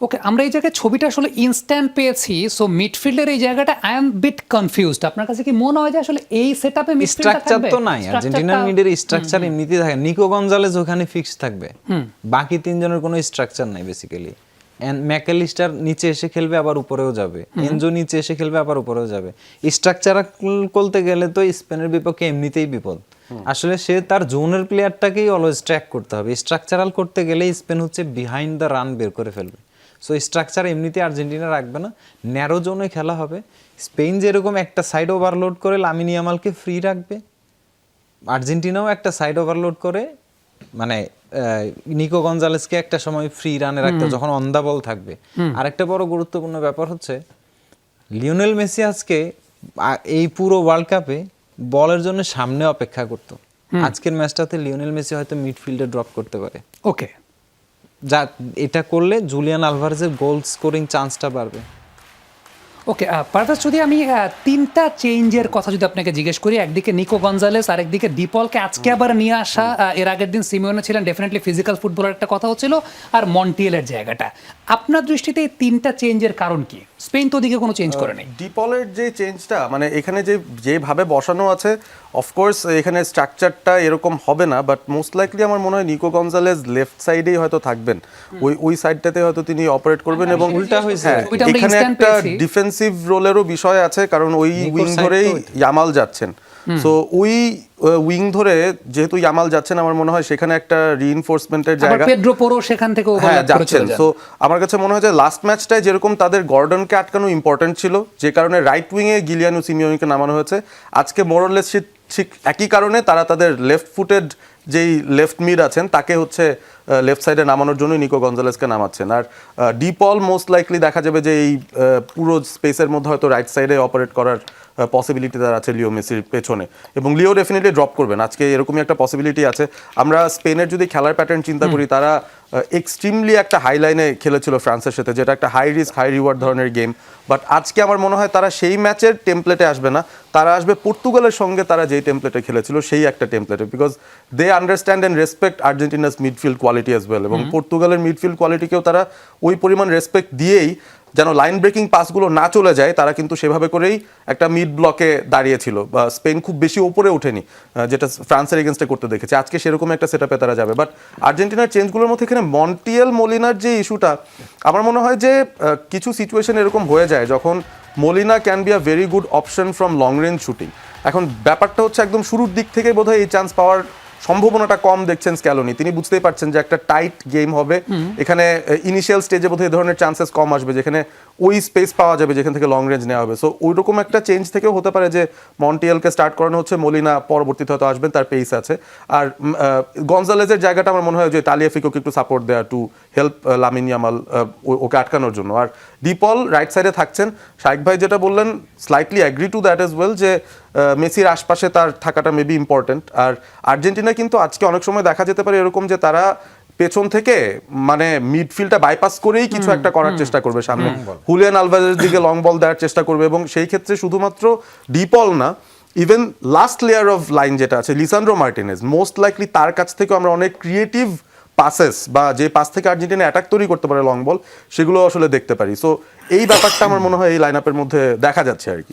ওকে, আমরা এই জায়গায় ছবিটা আসলে ইনস্ট্যান্ট পেয়েছি, সো মিডফিল্ডের এই জায়গাটা আই এম বিট কনফিউজড। আপনার কাছে কি মনে হয় যে আসলে এই সেটআপে মিডফিল্ডটা স্ট্রাকচার থাকবে? তো নাই, আর্জেন্টিনার মিডের স্ট্রাকচার এমনিতেই থাকে। নিকো গঞ্জালেজ ওখানে ফিক্স থাকবে, বাকি তিনজনের কোনো স্ট্রাকচার নাই বেসিক্যালি। ম্যাকালিস্টার নিচে এসে খেলবে আবার উপরেও যাবে, এনজো নিচে এসে খেলবে আবার উপরেও যাবে। স্ট্রাকচার করতে গেলে তো স্পেনের বিপক্ষে এমনিতেই বিপদ। আসলে সে তার জোনের প্লেয়ারটাকেই অলওয়েজ ট্র্যাক করতে হবে। স্ট্রাকচারাল করতে গেলে স্পেন হচ্ছে বিহাইন্ড দ্য রান বের করে ফেলবে। সো স্ট্রাকচার এমনিতে আর্জেন্টিনা রাখবে না, ন্যারো জোনে খেলা হবে। স্পেন যেরকম একটা সাইড ওভারলোড করে লামিন ইয়ামালকে ফ্রি রাখবে, আর্জেন্টিনাও একটা সাইড ওভারলোড করে মানে নিকো গঞ্জালেসকে একটা সময় ফ্রি রানে রাখতে, যখন অন দা বল থাকবে। আরেকটা বড় গুরুত্বপূর্ণ ব্যাপার হচ্ছে লিওনেল মেসি আজকে এই পুরো ওয়ার্ল্ড কাপে বলের জন্য সামনে অপেক্ষা করত। আজকের ম্যাচটাতে লিওনেল মেসি হয়তো মিডফিল্ডে ড্রপ করতে পারে। ওকে, যা এটা করলে জুলিয়ান আলভারেজের গোল স্কোরিং চান্সটা বাড়বে। ওকে, পারভেজ, যদি আমি তিনটা চেঞ্জের কথা যদি আপনাকে জিজ্ঞেস করি, একদিকে নিকো গঞ্জালেস, আরেকদিকে ডিপলকে আজকে আবার নিয়ে আসা, এর আগের দিন সিমিওনে ছিলেন, ডেফিনেটলি ফিজিক্যাল ফুটবলের একটা কথা হচ্ছিল, আর মন্টিয়েলের জায়গাটা, আপনার দৃষ্টিতে এই তিনটা চেঞ্জের কারণ কি? স্পেন তো ওদিকে কোনো চেঞ্জ করে নেই। ডিপলের যে চেঞ্জটা, মানে এখানে যেভাবে বসানো আছে, অফকোর্স এখানে স্ট্রাকচারটা এরকম হবে না, বাট মোস্ট লাইকলি আমার মনে হয় নিকো গঞ্জালেজ লেফট সাইডেই হয়তো থাকবেন, ওই সাইডটাতে হয়তো তিনি অপারেট করবেন। এবং উল্টা হয়েছে, এখানে একটা ডিফেন্সিভ রোলেরও বিষয় আছে, কারণ ওই উইং ধরেই ইয়ামাল যাচ্ছেন। সো ওই উইং ধরে যেহেতু ইয়ামাল যাচ্ছেন, আমার মনে হয় সেখানে একটা রিইনফোর্সমেন্টের জায়গা, পেড্রো পোরো সেখান থেকে যাচ্ছেন। সো আমার কাছে মনে হয় যে লাস্ট ম্যাচটায় যেরকম তাদের গর্ডনকে আটকানো ইম্পর্টেন্ট ছিল, যে কারণে রাইট উইংয়ে গিলিয়ানো সিমিওনিকে নামানো হয়েছে, আজকে মোরলেস ঠিক একই কারণে তারা তাদের লেফট ফুটেড যেই লেফট মিড আছেন তাকে হচ্ছে লেফট সাইডে নামানোর জন্য নিকো গঞ্জালেসকে নামাচ্ছেন। আর ডিপল মোস্ট লাইকলি দেখা যাবে যে এই পুরো স্পেসের মধ্যে হয়তো রাইট সাইডে অপারেট করার পসিবিলিটি তার আছে লিও মেসির পেছনে, এবং লিও ডেফিনেটলি ড্রপ করবেন আজকে, এরকমই একটা পসিবিলিটি আছে। আমরা স্পেনের যদি খেলার প্যাটার্ন চিন্তা করি, তারা এক্সট্রিমলি একটা হাই লাইনে খেলেছিল ফ্রান্সের সাথে, যেটা একটা হাই রিস্ক হাই রিওয়ার্ড ধরনের গেম। বাট আজকে আমার মনে হয় তারা সেই ম্যাচের টেমপ্লেটে আসবে না, তারা আসবে পর্তুগালের সঙ্গে তারা যেই টেমপ্লেটে খেলেছিল সেই একটা টেমপ্লেটে, because they understand and respect Argentina's midfield quality as well. এবং পর্তুগালের মিডফিল্ড কোয়ালিটিকেও তারা ওই পরিমাণ রেসপেক্ট দিয়েই, যেন লাইন ব্রেকিং পাসগুলো না চলে যায়, তারা কিন্তু সেভাবে করেই একটা মিড ব্লকে দাঁড়িয়েছিল। বা স্পেন খুব বেশি ওপরে ওঠেনি, যেটা ফ্রান্সের এগেনস্টে করতে দেখেছে। আজকে সেরকম একটা সেটআপে তারা যাবে। বাট আর্জেন্টিনার চেঞ্জগুলোর মধ্যে এখানে মন্টিয়েল মলিনার যে ইস্যুটা, আমার মনে হয় যে কিছু সিচুয়েশন এরকম হয়ে যায় যখন Molina can be a very good option from long range shooting. এখন ব্যাপারটা হচ্ছে একদম শুরুর দিক থেকে বোধহয় এই চান্স পাওয়ার সম্ভাবনাটা কম দেখছেন স্ক্যালোনি। তিনি বুঝতেই পারছেন যে একটা টাইট গেম হবে, এখানে ইনিশিয়াল স্টেজে বোধহয় এই ধরনের চান্সেস কম আসবে, যেখানে ওই স্পেস পাওয়া যাবে যেখান থেকে লং রেঞ্জ নেওয়া হবে। সো ওইরকম একটা চেঞ্জ থেকেও হতে পারে যে মন্টিয়েলকে স্টার্ট করানো হচ্ছে, মলিনা পরবর্তীতে হয়তো আসবেন, তার পেস আছে। আর গঞ্জালেজের জায়গাটা আমার মনে হয় যে তালিয়াফিকোকে একটু সাপোর্ট দেওয়া, টু হেল্প লামিন ইয়ামাল, ওকে আটকানোর জন্য। আর ডিপল রাইট সাইডে থাকছেন। শাইক ভাই যেটা বললেন, slightly agree to that as well, যে মেসির আশপাশে তার থাকাটা মেবি ইম্পর্টেন্ট। আর আর্জেন্টিনা কিন্তু আজকে অনেক সময় দেখা যেতে পারে এরকম যে তারা পেছন থেকে মানে মিডফিল্ডটা বাইপাস করেই কিছু একটা করার চেষ্টা করবে, সামনে হুলিয়ান আলভারেজের দিকে লং বল দেওয়ার চেষ্টা করবে, এবং সেই ক্ষেত্রে শুধুমাত্র ডিপল না, even last layer of line যেটা আছে লিসান্ড্রো মার্টিনেজ, মোস্ট লাইকলি তার কাছ থেকে আমরা অনেক ক্রিয়েটিভ পাসেস, বা যে পাস থেকে আর্জেন্টিনা অ্যাটাক তৈরি করতে পারে লং বল, সেগুলো আসলে দেখতে পারি। সো এই ব্যাপারটা আমার মনে হয় এই লাইন আপের মধ্যে দেখা যাচ্ছে আর কি।